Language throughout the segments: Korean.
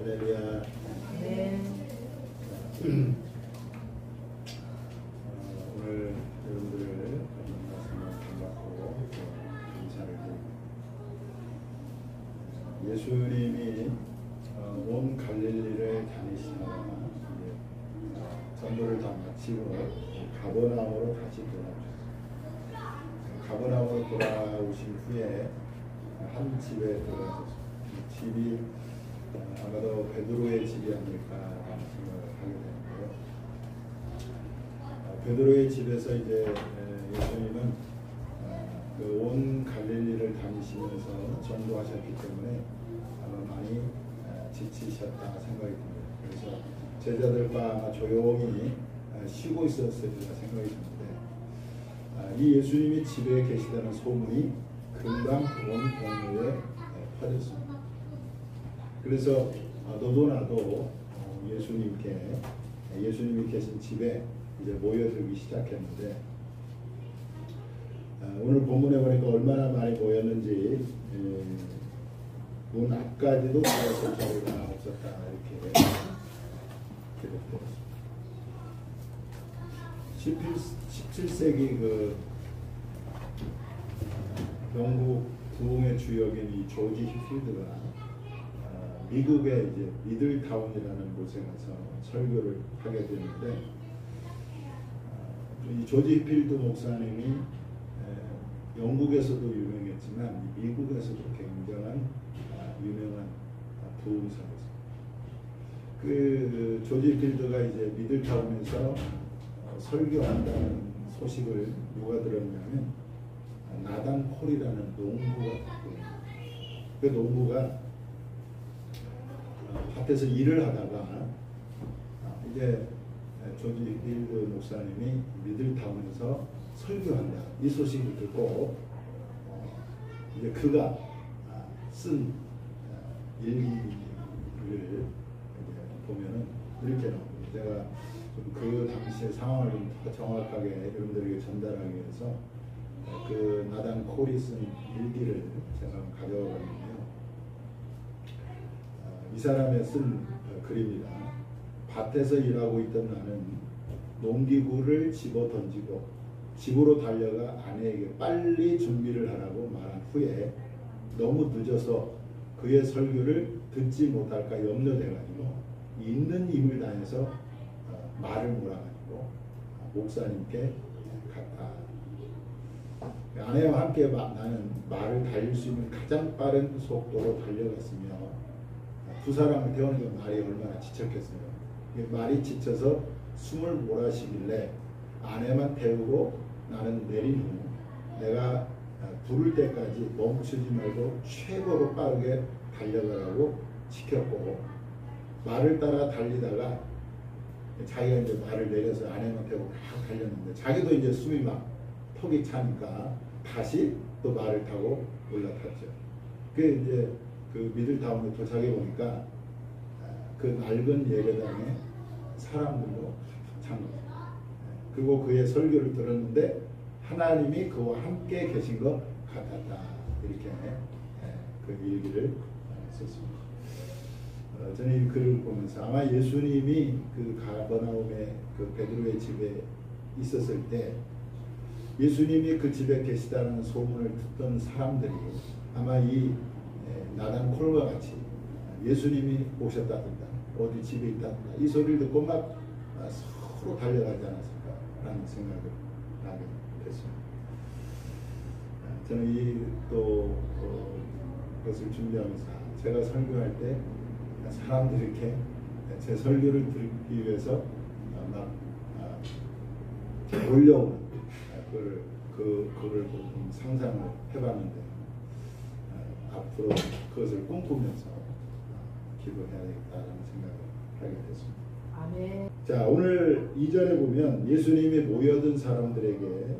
할렐루야. 네. 오늘 여러분들을 만나서 반갑고 감사를 드립니다. 예수님이 온 갈릴리를 다니시다가 전도를 다 마치고 가버나움으로 다시 돌아오셨어요. 가버나움으로 돌아오신 후에 한 집에 들어가셨어요. 집이 아마도 베드로의 집이 아닐까 생각을 하게 되는데요. 베드로의 집에서 이제 예수님은 그 온 갈릴리를 다니시면서 전도하셨기 때문에 아마 많이 지치셨다 생각이 듭니다. 그래서 제자들과 아마 조용히 쉬고 있었으리라 생각이 드는데 이 예수님이 집에 계시다는 소문이 금방 온 동네에 퍼졌습니다. 그래서 너도 나도 예수님이 계신 집에 이제 모여들기 시작했는데 오늘 본문에 보니까 얼마나 많이 모였는지 문 앞까지도 들어설 자리가 없었다 이렇게 기록되었습니다. 17세기 그 영국 부흥의 주역인 이 조지 히필드가 미국의 이제 미들타운이라는 곳에 가서 설교를 하게 되는데 이 조지 히필드 목사님이 영국에서도 유명했지만 미국에서도 굉장한 유명한 부흥사였습니다. 그 조지 히필드가 이제 미들타운에서 설교한다는 소식을 누가 들었냐면 나단 콜이라는 농부가 있고요. 그 농부가 밭에서 일을 하다가 이제 조지 히필드 목사님이 미들타운에서 설교한다 이 소식을 듣고 이제 그가 쓴 일기를 보면은 이렇게 나옵니다. 제가 그 당시의 상황을 좀 더 정확하게 여러분들에게 전달하기 위해서 그 나단 콜이 쓴 일기를 제가 가져와 봤는데요. 이 사람의 쓴 글입니다. 밭에서 일하고 있던 나는 농기구를 집어 던지고 집으로 달려가 아내에게 빨리 준비를 하라고 말한 후에 너무 늦어서 그의 설교를 듣지 못할까 염려돼가지고 있는 힘을 다해서 말을 몰아가지고 목사님께 갔다. 아내와 함께 나는 말을 달릴 수 있는 가장 빠른 속도로 달려갔으며 두 사람을 태우니까 말이 얼마나 지쳤겠어요. 말이 지쳐서 숨을 몰아쉬길래 아내만 태우고 나는 내린 후 내가 부를 때까지 멈추지 말고 최고로 빠르게 달려가라고 시켰고 말을 따라 달리다가 자기가 이제 말을 내려서 아내만 태우고 막 달렸는데 자기도 이제 숨이 막 턱이 차니까 다시 또 말을 타고 올라탔죠. 그 이제 그 미들타운에 도착해 보니까 그 낡은 예배당에 사람들로 찬 거예요. 그리고 그의 설교를 들었는데 하나님이 그와 함께 계신 것 같았다 이렇게 그 일기를 썼습니다. 저는 이 글을 보면서 아마 예수님이 그 가버나움의 그 베드로의 집에 있었을 때 예수님이 그 집에 계시다는 소문을 듣던 사람들이 아마 이 나단 콜과 같이 예수님이 오셨다든가 어디 집에 있다든가 이 소리를 듣고 막 서로 달려가지 않았을까라는 생각을 하게 됐습니다. 저는 이 또 그것을 준비하면서 제가 설교할 때 사람들이 이렇게 제 설교를 듣기 위해서 막 몰려오는 그거를 좀 상상을 해봤는데 앞으로 그것을 꿈꾸면서 기도해야 되겠다는 생각을 하게 됐습니다. 아멘. 자, 오늘 2절에 보면 예수님이 모여든 사람들에게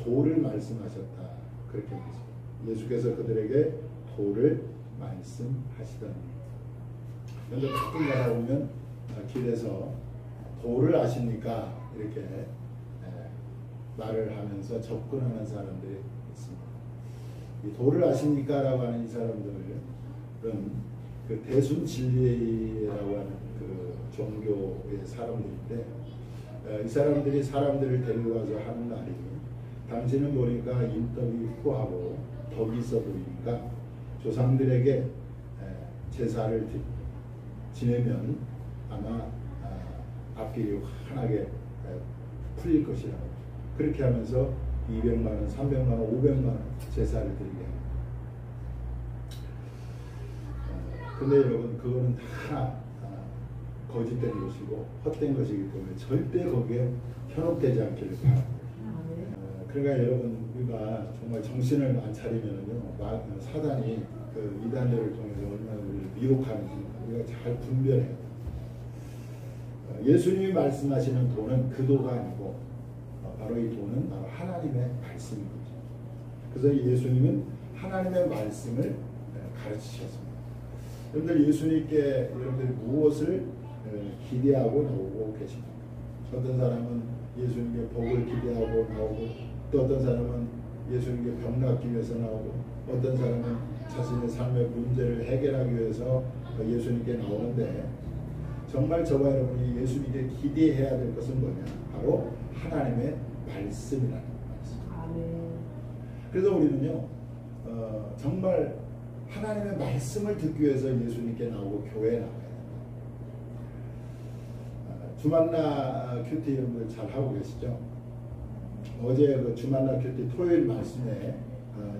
도를 말씀하셨다 그렇게 되겠습니다. 예수께서 그들에게 도를 말씀하시더니 그런데 가끔 가다 보면 길에서 도를 아십니까? 이렇게 말을 하면서 접근하는 사람들이 있습니다. 이 도를 아십니까? 라고 하는 이 사람들은 그 대순진리라고 하는 그 종교의 사람들인데 이 사람들이 사람들을 데리고 가서 하는 말이 당신은 보니까 인덕이 후하고 덕이 있어 보이니까 조상들에게 제사를 지내면 아마 앞길이 환하게 풀릴 것이라고 그렇게 하면서 200만 원, 300만 원, 500만 원 제사를 드리게 합니다. 근데 여러분 그거는 다 거짓된 것이고 헛된 것이기 때문에 절대 거기에 현혹되지 않기를 바랍니다. 그러니까 여러분 우리가 정말 정신을 안 차리면은요 사단이 그 이단들을 통해서 얼마나 우리를 미혹하는지 우리가 잘 분별해야 돼요. 예수님이 말씀하시는 도는 그 도가 아니고 바로 이 도는 바로 하나님의 말씀인 거죠. 그래서 예수님은 하나님의 말씀을 가르치셨습니다. 여러분들 예수님께 여러분들이 무엇을 기대하고 나오고 계십니까? 어떤 사람은 예수님께 복을 기대하고 나오고 또 어떤 사람은 예수님께 병 낫기 위해서 나오고 어떤 사람은 자신의 삶의 문제를 해결하기 위해서 예수님께 나오는데 정말 저와 여러분이 예수님께 기대해야 될 것은 뭐냐? 바로 하나님의 말씀이라는 말씀. 아멘. 그래서 우리는요 정말 하나님의 말씀을 듣기 위해서 예수님께 나오고 교회에 나와야 됩니다. 주만나 큐티 여러분들 잘 하고 계시죠? 어제 그 주만나 큐티 토요일 말씀에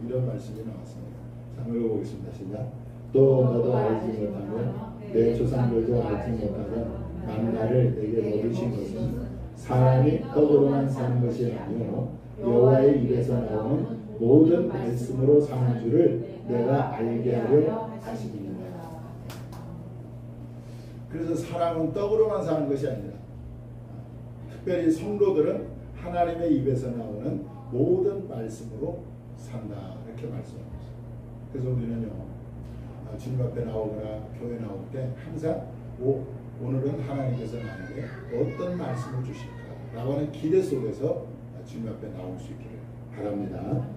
이런 말씀이 나왔습니다. 자, 읽어보겠습니다. 시작. 또 너도 알지 못하면 내 조상들도 알지 못하던 만나를 내게 먹으신 것은 사람이 떡으로만 사는 것이 아니요 여호와의 입에서 나오는 모든 말씀으로 사는 줄을 내가 알게 하려 하시니라. 그래서 사람은 떡으로만 사는 것이 아니라 특별히 성도들은 하나님의 입에서 나오는 모든 말씀으로 산다 이렇게 말씀합니다. 그래서 우리는요 주님 앞에 나오거나 교회 나올 때 항상 오늘은 하나님께서 나에게 어떤 말씀을 주실까 라고 하는 기대 속에서 주님 앞에 나올 수 있기를 바랍니다.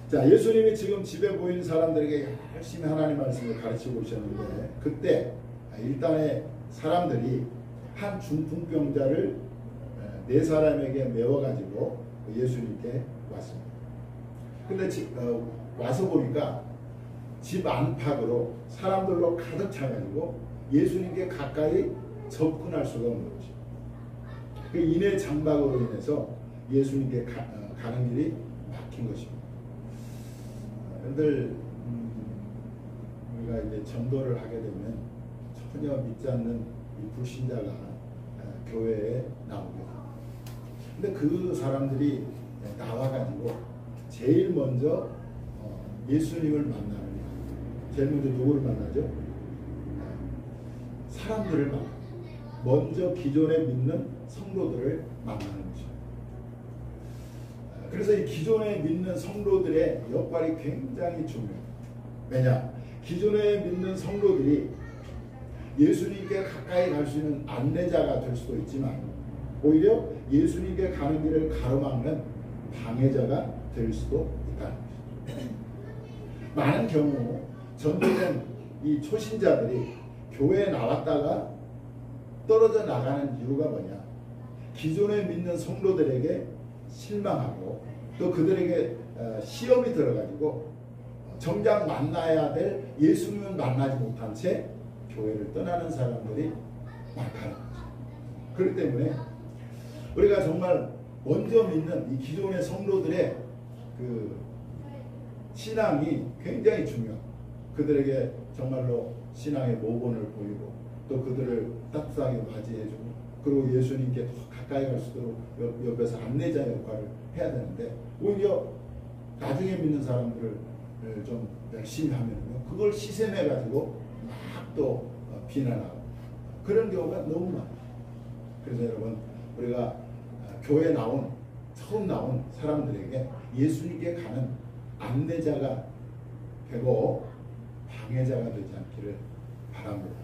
자, 예수님이 지금 집에 모인 사람들에게 열심히 하나님 말씀을 가르치고 오셨는데 그때 일단의 사람들이 한 중풍병자를 네 사람에게 메워가지고 예수님께 왔습니다. 근데 와서 보니까 집 안팎으로 사람들로 가득 차가지고 예수님께 가까이 접근할 수가 없는 거죠. 그 인해 장막으로 인해서 예수님께 가는 길이 막힌 것입니다. 여러분들 우리가 이제 전도를 하게 되면 전혀 믿지 않는 이 불신자가 교회에 나오게 됩니다. 근데 그 사람들이 나와가지고 제일 먼저 예수님을 만나는 거예요. 제일 먼저 누구를 만나죠? 사람들을 만나요. 먼저 기존에 믿는 성도들을 만나는 거죠. 그래서 이 기존에 믿는 성도들의 역할이 굉장히 중요해요. 왜냐? 기존에 믿는 성도들이 예수님께 가까이 갈 수 있는 안내자가 될 수도 있지만 오히려 예수님께 가는 길을 가로막는 방해자가 될 수도 있다는 것이죠. 많은 경우 전도된 이 초신자들이 교회에 나왔다가 떨어져 나가는 이유가 뭐냐? 기존에 믿는 성도들에게 실망하고 또 그들에게 시험이 들어가지고 정작 만나야 될 예수님을 만나지 못한 채 교회를 떠나는 사람들이 많다는 거죠. 그렇기 때문에 우리가 정말 먼저 믿는 이 기존의 성도들의 그 신앙이 굉장히 중요합니다. 그들에게 정말로 신앙의 모본을 보이고 또 그들을 따뜻하게 맞이해주고 그리고 예수님께 더 가까이 갈 수 있도록 옆에서 안내자 역할을 해야 되는데 오히려 나중에 믿는 사람들을 좀 열심히 하면요 그걸 시샘해가지고 막 또 비난하고 그런 경우가 너무 많아요. 그래서 여러분 우리가 교회에 처음 나온 사람들에게 예수님께 가는 안내자가 되고 방해자가 되지 않기를 바랍니다.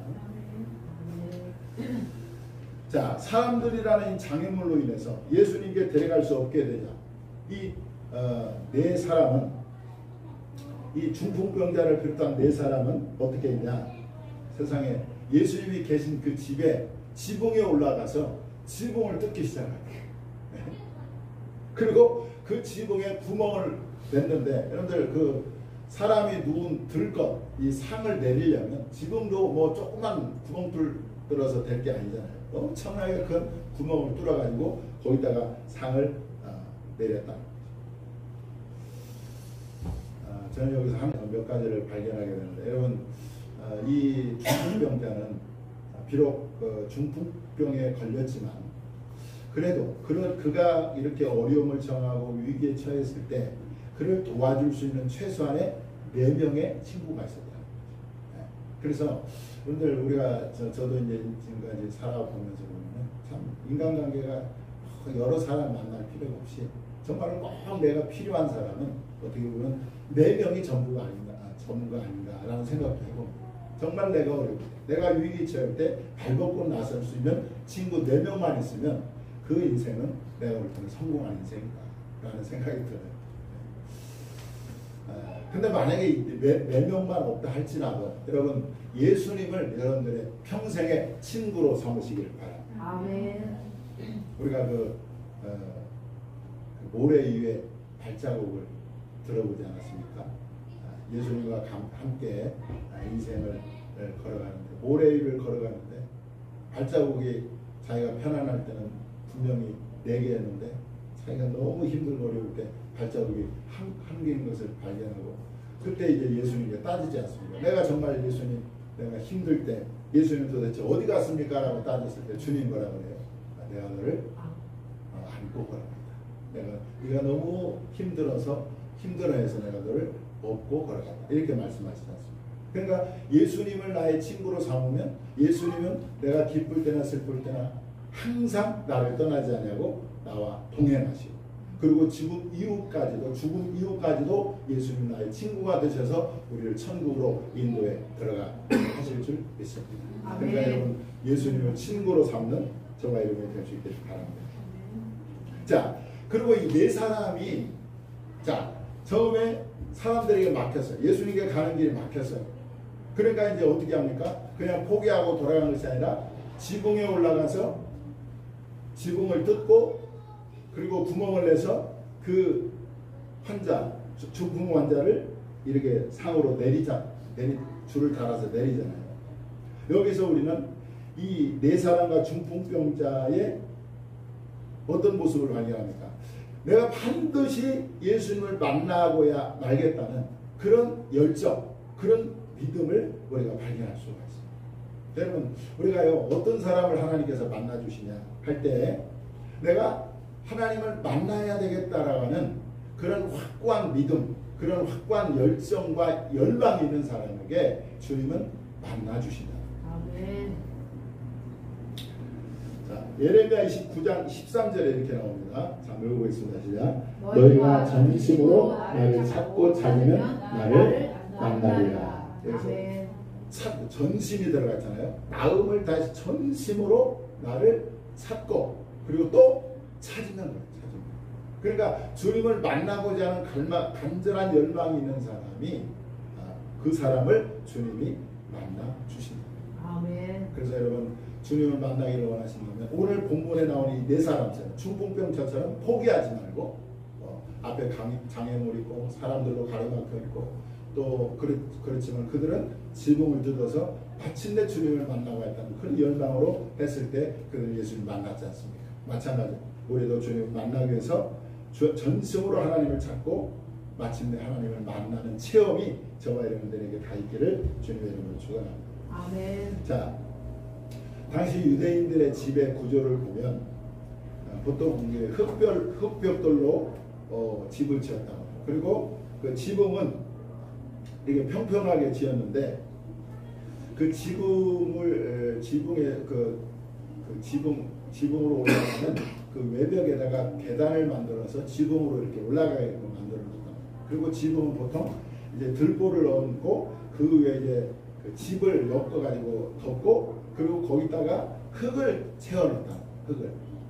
자, 사람들이라는 이 장애물로 인해서 예수님께 데려갈 수 없게 되자 이 네 사람은 이 중풍병자를 비롯한 네 사람은 어떻게 했냐? 세상에 예수님이 계신 그 집에 지붕에 올라가서 지붕을 뜯기 시작합니다. 그리고 그 지붕에 구멍을 냈는데, 여러분들 그 사람이 누운 들것 이 상을 내리려면 지붕도 뭐 조그만 구멍 뚫어서 될 게 아니잖아요. 엄청나게 큰 구멍을 뚫어가지고 거기다가 상을 내렸다. 저는 여기서 몇 가지를 발견하게 되는데, 여러분 이 중풍병자는 비록 중풍병에 걸렸지만 그래도 그가 이렇게 어려움을 정하고 위기에 처했을 때 그를 도와줄 수 있는 최소한의 4명의 친구가 있었다. 그래서 여러분들 우리가 저도 이제 지금까지 살아보면서 보면 참 인간관계가 여러 사람 만날 필요가 없이 정말 꼭 내가 필요한 사람은 어떻게 보면 4명이 전부가 아닌가라는 생각도 해봅니다. 정말 내가 어려울 때, 내가 위기 처할 때 발벗고 나설 수 있는 친구 4명만 있으면 그 인생은 내가 볼 때는 성공한 인생이다라는 생각이 들어요. 근데 만약에 4명만 없다 할지라도 여러분 예수님을 여러분들의 평생의 친구로 삼으시기를 바랍니다. 아멘. 우리가 그 모래 위에 발자국을 들어보지 않았습니까? 예수님과 함께 인생을 걸어가는데, 모래 위를 걸어가는데 발자국이 자기가 편안할 때는 분명히 4개였는데 자기가 너무 힘들고 어려울 때 발자국이 한 개인 것을 발견하고, 그때 이제 예수님께 따지지 않습니까? 내가 정말 예수님, 내가 힘들 때 예수님 도대체 어디 갔습니까? 라고 따졌을 때 주님 뭐라 그래요? 내가 너를 안고 걸어간다. 네가 너무 힘들어해서 내가 너를 업고 걸어간다. 이렇게 말씀하시지 않습니까? 그러니까 예수님을 나의 친구로 삼으면 예수님은 내가 기쁠 때나 슬플 때나 항상 나를 떠나지 않냐고 나와 동행하시고, 그리고 죽음 이후까지도 예수님 나의 친구가 되셔서 우리를 천국으로 인도에 들어가 하실 줄 믿습니다. 그러니까 여러분 예수님을 친구로 삼는 저와 여러분이 될 수 있기를 바랍니다. 자, 그리고 이 4사람이 처음에 사람들에게 막혔어요. 예수님께 가는 길이 막혔어요. 그러니까 이제 어떻게 합니까? 그냥 포기하고 돌아간 것이 아니라 지붕에 올라가서 지붕을 뜯고 그리고 구멍을 내서 그 중풍 환자를 이렇게 상으로 줄을 달아서 내리잖아요. 여기서 우리는 이 4사람과 중풍병자의 어떤 모습을 발견합니까? 내가 반드시 예수님을 만나고야 말겠다는 그런 열정, 그런 믿음을 우리가 발견할 수가 있습니다. 여러분, 우리가요 어떤 사람을 하나님께서 만나주시냐 할 때 내가 하나님을 만나야 되겠다라는 그런 확고한 믿음, 그런 확고한 열정과 열망이 있는 사람에게 주님은 만나주신다. 아멘. 자, 예레미야 29장 13절에 이렇게 나옵니다. 자, 읽어보겠습니다. 시작. 너희가 전심으로 나를 찾고 찾으면 나를 만나리라. 여기서 전심이 들어갔잖아요. 마음을 다시 전심으로 나를 찾고 그리고 또 찾으면 그래요. 그러니까 주님을 만나고자 하는 간절한 열망이 있는 사람이 그 사람을 주님이 만나 주신다. 아멘. 그래서 여러분 주님을 만나기를 원하신다면 오늘 본문에 나오는 이 4사람처럼 중풍병자처럼 포기하지 말고 앞에 장애물 있고 사람들로 가로막혀 있고 또 그렇지만 그들은 지붕을 뜯어서 마침내 주님을 만나고 했다는 그런 열망으로 했을 때 그들은 예수님을 만났지 않습니까? 마찬가지로 우리도 주님을 만나기 위해서 전심으로 하나님을 찾고 마침내 하나님을 만나는 체험이 저와 여러분들에게 다 있기를 주님의 이름으로 축원합니다. 아멘. 자, 당시 유대인들의 집의 구조를 보면 보통 흙벽돌로 집을 지었다. 그리고 그 지붕은 이게 평평하게 지었는데 그 지붕으로 올라가는 그 외벽에다가 계단을 만들어서 지붕으로 이렇게 올라가게끔 만들어놨다. 그리고 지붕은 보통 이제 들보를 얹고 그 위에 이제 그 집을 엮어가지고 덮고 그리고 거기다가 흙을 채워놓다.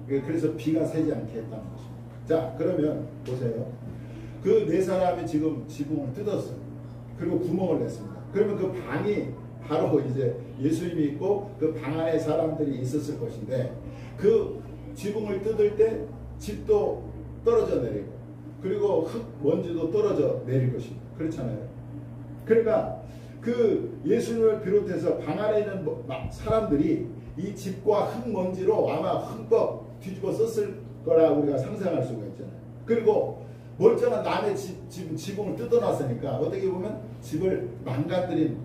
그래서 비가 새지 않게 했다는 것입니다. 자, 그러면 보세요. 그 4사람이 지금 지붕을 뜯었어요. 그리고 구멍을 냈습니다. 그러면 그 방이 바로 이제 예수님이 있고 그 방 안에 사람들이 있었을 것인데 그 지붕을 뜯을 때 집도 떨어져 내리고 그리고 흙 먼지도 떨어져 내릴 것입니다. 그렇잖아요. 그러니까 그 예수님을 비롯해서 방 안에 있는 사람들이 이 집과 흙 먼지로 아마 흠뻑 뒤집어 썼을 거라 우리가 상상할 수가 있잖아요. 그리고 멀쩡한 남의 지붕을 뜯어놨으니까 어떻게 보면 집을 망가뜨린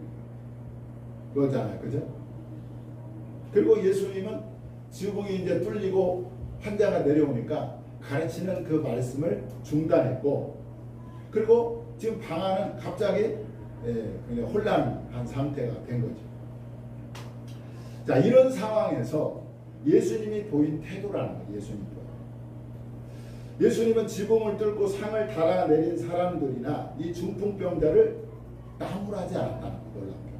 거잖아요. 그죠? 그리고 예수님은 지붕이 이제 뚫리고 환자가 내려오니까 가르치는 그 말씀을 중단했고, 그리고 지금 방 안은 갑자기 그냥 혼란한 상태가 된 거죠. 자, 이런 상황에서 예수님이 보인 태도라는 거예요. 예수님은 지붕을 뚫고 상을 달아내린 사람들이나 이 중풍병자를 나무라지 않았다는 거예요. 놀랍게.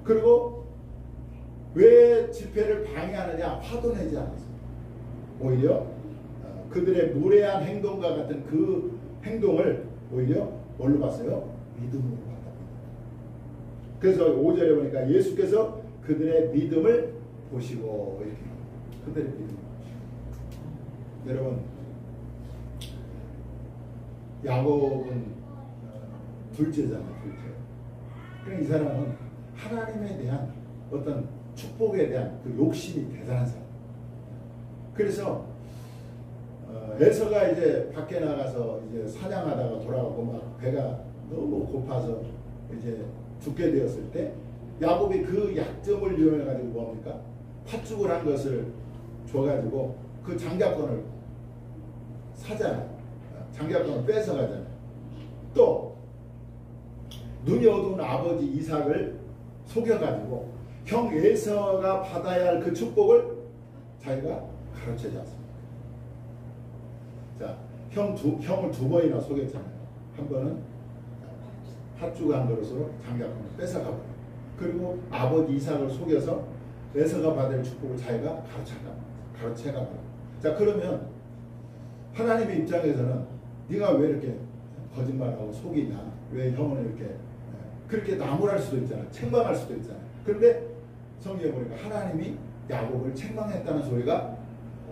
그리고 왜 집회를 방해하느냐? 화도 내지 않았습니다. 오히려 그들의 무례한 행동과 같은 그 행동을 오히려 뭘로 봤어요? 믿음으로 봤답니다. 그래서 5절에 보니까 예수께서 그들의 믿음을 보시고 이렇게 그들의 믿음을 보시고. 여러분, 야곱은 둘째잖아요. 둘째. 그러니까 이 사람은 하나님에 대한 어떤 축복에 대한 그 욕심이 대단한 사람. 그래서 에서가 이제 밖에 나가서 이제 사냥하다가 돌아오고 막 배가 너무 고파서 이제 죽게 되었을 때 야곱이 그 약점을 이용해 가지고 뭡니까? 팥죽을 한 것을 줘가지고 그 장자권을 사잖아요. 장자권을 뺏어 가잖아요. 또 눈이 어두운 아버지 이삭을 속여가지고 형 에서가 받아야 할 그 축복을 자기가 가르치지 않습니다. 자, 형을 두 번이나 속였잖아요. 한 번은 팥죽 한 그릇으로 장자권을 뺏어가버려요. 그리고 아버지 이삭을 속여서 에서가 받을 축복을 자기가 가르쳐가버려요. 자, 그러면 하나님의 입장에서는 네가 왜 이렇게 거짓말하고 속이냐? 왜 형을 이렇게 그렇게 나무랄 수도 있잖아요. 책망할 수도 있잖아요. 그런데 성경에 보니까 하나님이 야곱을 책망했다는 소리가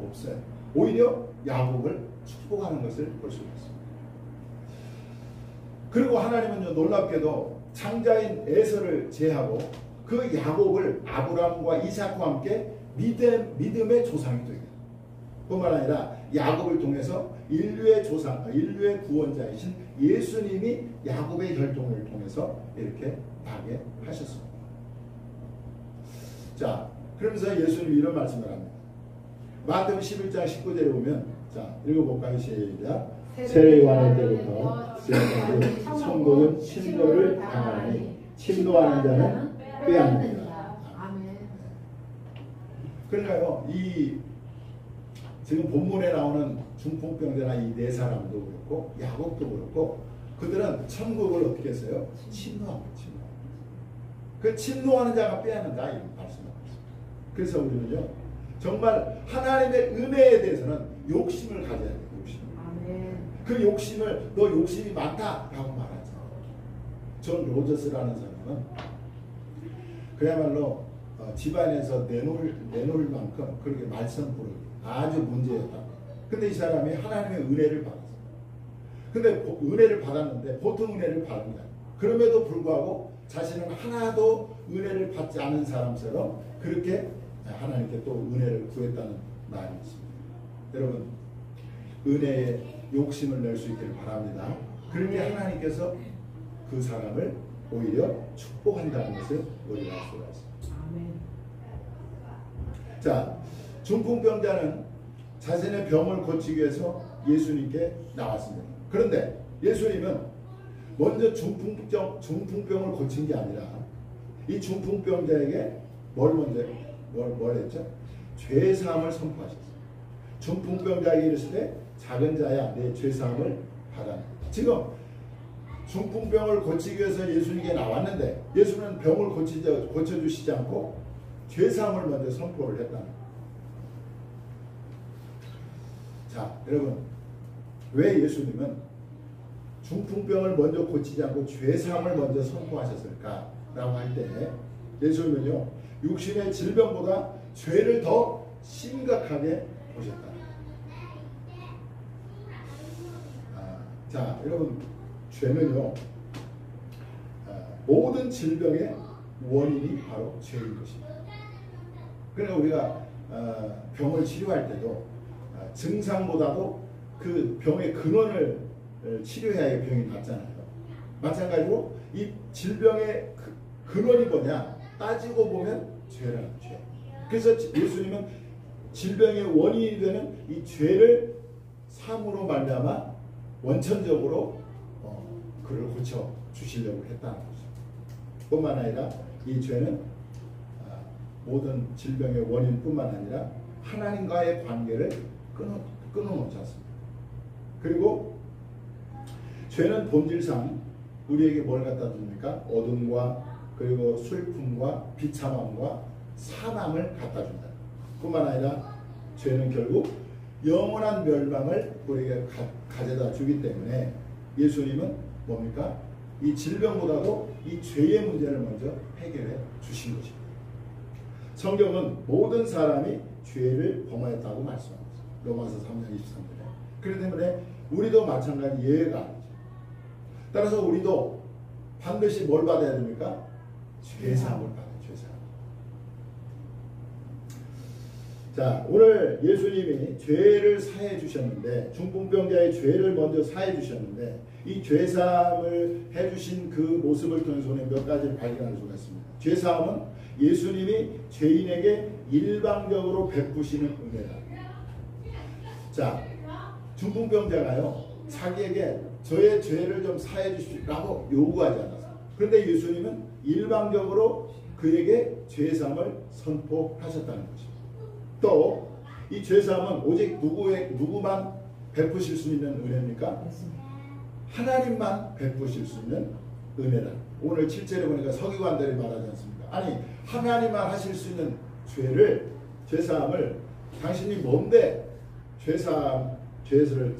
없어요. 오히려 야곱을 축복하는 것을 볼 수가 있습니다. 그리고 하나님은 놀랍게도 장자인 에서를 제하고 그 야곱을 아브라함과 이삭과 함께 믿음의 조상이 되게 뿐만 아니라 야곱을 통해서 인류의 조상, 인류의 구원자이신 예수님이 야곱의 혈통을 통해서 이렇게 나게 하셨습니다. 자, 그러면서 예수님이 이런 말씀을 합니다. 마태복음 11장 19절에 보면, 자, 읽어볼까요? 시작. 세례 요한의 때부터 지금까지 천국은 침노를 당하니 침노하는 자는 빼앗는다. 아멘. 그러니까요, 이 지금 본문에 나오는 중풍병자나 이 네 사람도 그렇고 야곱도 그렇고 그들은 천국을 어떻게 했어요? 침노합니다. 그 침노하는 자가 빼앗는다 이런 말씀을 하셨습니다. 그래서 우리는요 정말 하나님의 은혜에 대해서는 욕심을 가져야 돼요. 아멘. 그 욕심을 너 욕심이 많다라고 말하죠. 존 로저스라는 사람은 그야말로 집안에서 내놓을 만큼 그렇게 말썽 부르기 아주 문제였다. 근데 이 사람이 하나님의 은혜를 받았어요. 근데 은혜를 받았는데 보통 은혜를 받은 거예요. 그럼에도 불구하고 자신은 하나도 은혜를 받지 않은 사람처럼 그렇게 하나님께 또 은혜를 구했다는 말이 있습니다. 여러분, 은혜에 욕심을 낼 수 있기를 바랍니다. 그런데 하나님께서 그 사람을 오히려 축복한다는 것을 우리가 알 수가 있습니다. 아멘. 자, 중풍병자는 자신의 병을 고치기 위해서 예수님께 나왔습니다. 그런데 예수님은 먼저 중풍병을 고친 게 아니라 이 중풍병자에게 뭘 했죠? 죄사함을 선포하셨어요. 중풍병자에게 이르시되 작은 자야 내 죄사함을 받아. 지금 중풍병을 고치기 위해서 예수님께 나왔는데 예수님은 병을 고쳐주시지 않고 죄사함을 먼저 선포를 했다는 거예요. 자, 여러분, 왜 예수님은 중풍병을 먼저 고치지 않고 죄사함을 먼저 선포하셨을까라고 할 때 예수님은요 육신의 질병보다 죄를 더 심각하게 보셨다. 자, 여러분 죄는요 모든 질병의 원인이 바로 죄인 것입니다. 그러니까 우리가 병을 치료할 때도 증상보다도 그 병의 근원을 치료해야 병이 낫잖아요. 마찬가지로 이 질병의 근원이 뭐냐 따지고 보면 죄라는 죄. 그래서 예수님은 질병의 원인이 되는 이 죄를 삶으로 말미암아 원천적으로 그를 고쳐 주시려고 했다는 거죠. 뿐만 아니라 이 죄는 모든 질병의 원인뿐만 아니라 하나님과의 관계를 끊어놓지 않습니다. 그리고 죄는 본질상 우리에게 뭘 갖다 줍니까? 어둠과 그리고 슬픔과 비참함과 사망을 갖다 준다. 뿐만 아니라 죄는 결국 영원한 멸망을 우리에게 가져다 주기 때문에 예수님은 뭡니까? 이 질병보다도 이 죄의 문제를 먼저 해결해 주신 것입니다. 성경은 모든 사람이 죄를 범하였다고 말씀합니다. 로마서 3장 23절에. 그렇기 때문에 우리도 마찬가지 예외가 아니죠. 따라서 우리도 반드시 뭘 받아야 됩니까? 죄사함을 받아요. 죄사함. 자, 오늘 예수님이 죄를 사해 주셨는데 중풍병자의 죄를 먼저 사해 주셨는데 이 죄사함을 해주신 그 모습을 통해서 우리는 몇 가지를 발견할 수가 있습니다. 죄사함은 예수님이 죄인에게 일방적으로 베푸시는 은혜다. 자, 중풍병자가요 자기에게 저의 죄를 좀 사해 주시라고 요구하지 않았어요. 그런데 예수님은 일방적으로 그에게 죄사함을 선포하셨다는 것입니다. 또 이 죄사함은 오직 누구만 베푸실 수 있는 은혜입니까? 하나님만 베푸실 수 있는 은혜다. 오늘 7절에 보니까 서기관들이 말하지 않습니까? 아니 하나님만 하실 수 있는 죄사함을 당신이 뭔데 죄를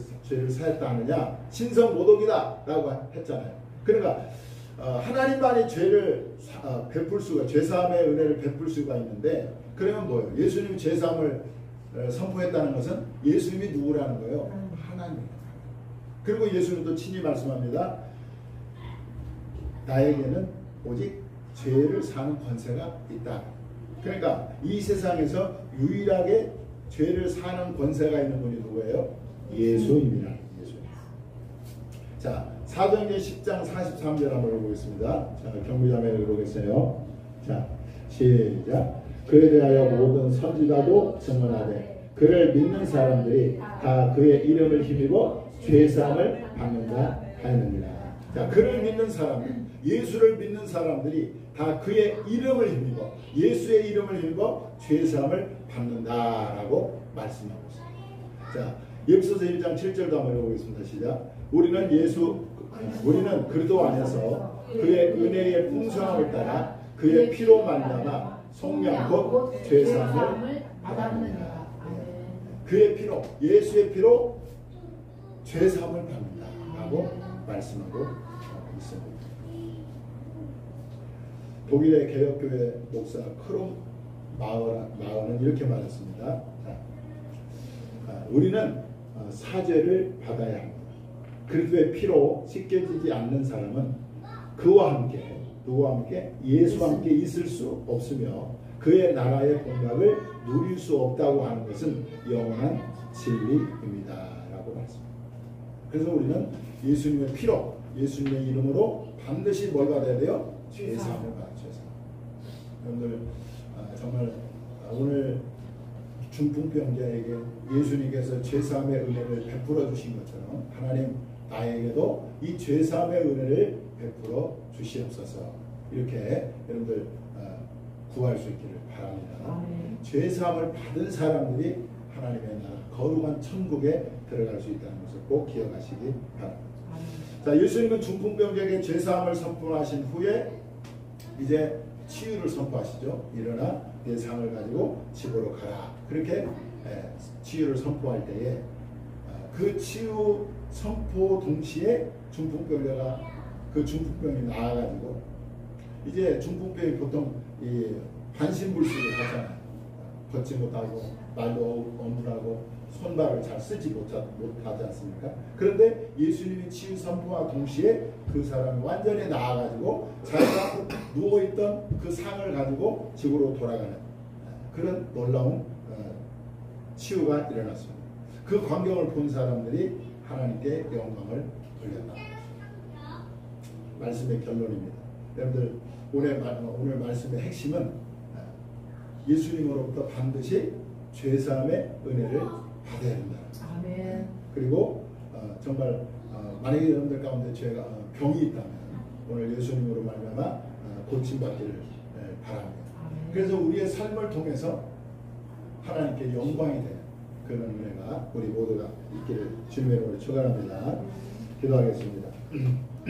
사했다 하느냐? 신성모독이다 라고 했잖아요. 그러니까 하나님만이 죄를 베풀 수가 죄사함의 은혜를 베풀 수가 있는데 그러면 뭐예요? 예수님이 죄사함을 선포했다는 것은 예수님이 누구라는 거예요? 하나님입니다. 그리고 예수님은 또 친히 말씀합니다. 나에게는 오직 죄를 사는 권세가 있다. 그러니까 이 세상에서 유일하게 죄를 사는 권세가 있는 분이 누구예요? 예수입니다. 예수. 자, 사도행전 10장 43절 한번 보겠습니다. 자, 경비자매 읽어보겠어요. 자, 시작. 그에 대하여 모든 선지자도 증언하되 그를 믿는 사람들이 다 그의 이름을 힘입어 죄사함을 받는다 하였느니라. 자, 그를 믿는 사람, 예수를 믿는 사람들이 다 그의 이름을 힘입어 예수의 이름을 힘입어 죄사함을 받는다라고 말씀하고 있습니다. 자, 에베소서 1장 7절도 한번 읽어보겠습니다. 시작. 우리는 그리스도 안에서 그의 은혜의 풍성함을 따라 그의 피로 말미암아 속량 곧 죄사함을 받았느니라. 그의 피로, 예수의 피로 죄사함을 받는다라고 말씀하고 있습니다. 독일의 개혁교회 목사 크롬 마어는 이렇게 말했습니다. 우리는 사죄를 받아야 합니다. 그리스도의 피로 씻겨지지 않는 사람은 그와 함께 누구와 함께 예수와 함께 있을 수 없으며 그의 나라의 공약을 누릴 수 없다고 하는 것은 영원한 진리입니다 라고 말씀합니다. 그래서 우리는 예수님의 피로 예수님의 이름으로 반드시 뭘 받아야 돼요? 죄사함을 받아야 돼요. 여러분들 정말 오늘 중풍병자에게 예수님께서 죄사함의 은혜를 베풀어 주신 것처럼 하나님 나에게도 이 죄사함의 은혜를 베풀어 주시옵소서. 이렇게 여러분들 구할 수 있기를 바랍니다. 죄사함을 받은 사람들이 하나님의 나라 거룩한 천국에 들어갈 수 있다는 것을 꼭 기억하시기 바랍니다. 자, 예수님은 중풍병자에게 죄사함을 선포하신 후에 이제 치유를 선포하시죠. 일어나 내 상을 가지고 집으로 가라. 그렇게 치유를 선포할 때에 그 치유 선포 동시에 중풍병자가 그 중풍병이 나아가지고 이제 중풍병이 보통 이 반신불수를 하잖아요. 걷지 못하고 말도 어눌하고 손발을 잘 쓰지 못하지 않습니까? 그런데 예수님의 치유 선포와 동시에 그 사람이 완전히 나아가지고 자기가 누워있던 그 상을 가지고 집으로 돌아가는 그런 놀라운 치유가 일어났습니다. 그 광경을 본 사람들이 하나님께 영광을 돌렸다. 말씀의 결론입니다. 여러분들 오늘 말씀의 핵심은 예수님으로부터 반드시 죄사함의 은혜를 받아야 된다. 아멘. 그리고 정말 만약에 여러분들 가운데 죄가 병이 있다면 오늘 예수님으로 말미암아 고침받기를 바랍니다. 아멘. 그래서 우리의 삶을 통해서 하나님께 영광이 되는 그런 은혜가 우리 모두가 있기를 주님의 이름으로 축원합니다. 기도하겠습니다.